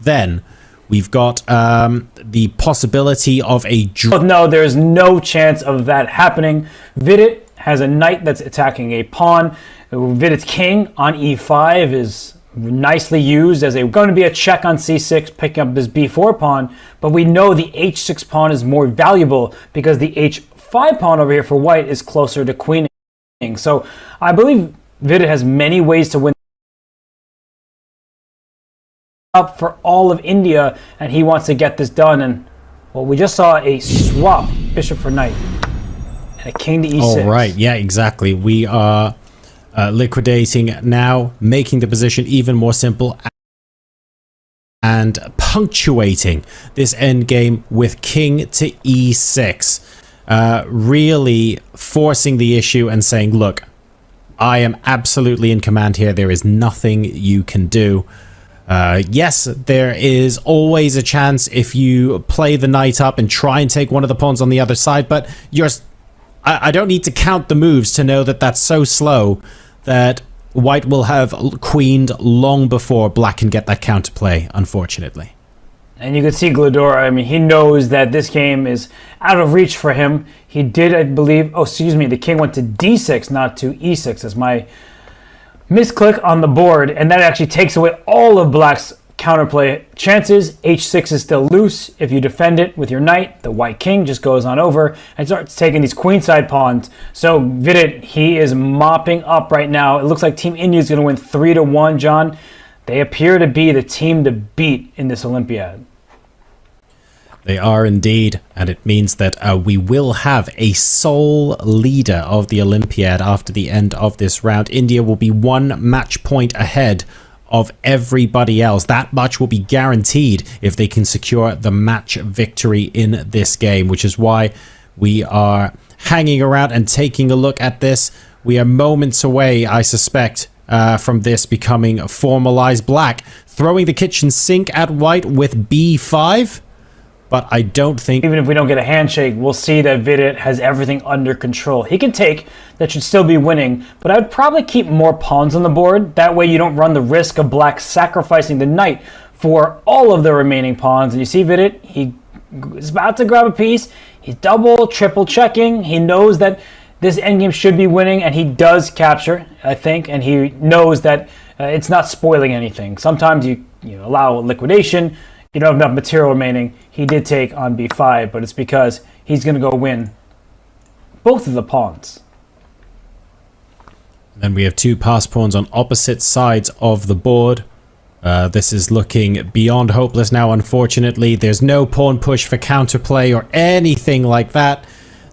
Then we've got the possibility of a draw. No, there's no chance of that happening. Vidit has a knight that's attacking a pawn. Vidit's king on e5 is nicely used as going to be a check on c6, picking up this b4 pawn. But we know the h6 pawn is more valuable because the h5 pawn over here for white is closer to queening. So I believe Vidit has many ways to win up for all of India, and he wants to get this done. And well, we just saw a swap bishop for knight and a king to e6. All right, yeah, exactly. We are liquidating now, making the position even more simple and punctuating this endgame with king to e6, really forcing the issue and saying, look, I am absolutely in command here. There is nothing you can do. Yes, there is always a chance if you play the knight up and try and take one of the pawns on the other side, but I don't need to count the moves to know that that's so slow that white will have queened long before black can get that counterplay, unfortunately. And you can see Gledura, I mean, he knows that this game is out of reach for him. He did, I believe, oh, excuse me, the king went to d6, not to e6, as my misclick on the board, and that actually takes away all of black's counterplay chances. h6 is still loose. If you defend it with your knight, the white king just goes on over and starts taking these queenside pawns. So Vidit, he is mopping up right now. It looks like Team India is going to win 3-1, John. They appear to be the team to beat in this Olympiad. They are indeed, and it means that we will have a sole leader of the Olympiad after the end of this round. India will be 1 match point ahead of everybody else. That much will be guaranteed if they can secure the match victory in this game, which is why we are hanging around and taking a look at this. We are moments away, I suspect, from this becoming formalized. Black throwing the kitchen sink at white with b5. But I don't think... Even if we don't get a handshake, we'll see that Vidit has everything under control. He can take, that should still be winning, but I would probably keep more pawns on the board. That way you don't run the risk of black sacrificing the knight for all of the remaining pawns. And you see Vidit, he is about to grab a piece. He's double, triple checking. He knows that this endgame should be winning, and he does capture, I think, and he knows that it's not spoiling anything. Sometimes you allow liquidation, you don't have enough material remaining. He did take on b5, but it's because he's going to go win both of the pawns. Then we have 2 pass pawns on opposite sides of the board. This is looking beyond hopeless now, unfortunately. There's no pawn push for counterplay or anything like that.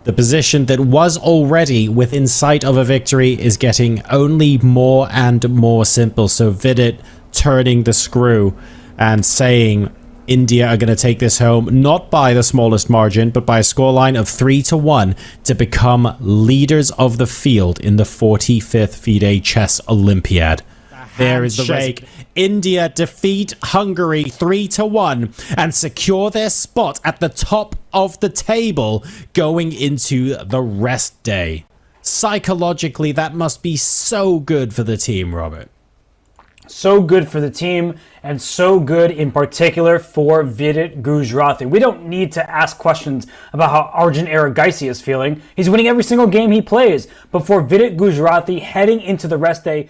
The position that was already within sight of a victory is getting only more and more simple. So Vidit turning the screw and saying India are going to take this home, not by the smallest margin, but by a scoreline of 3-1 to become leaders of the field in the 45th FIDE Chess Olympiad. There is the shake. India defeat Hungary 3-1 and secure their spot at the top of the table going into the rest day. Psychologically, that must be so good for the team, Robert. So good for the team, and so good in particular for Vidit Gujrathi. We don't need to ask questions about how Arjun Erigaisi is feeling. He's winning every single game he plays. But for Vidit Gujrathi heading into the rest day,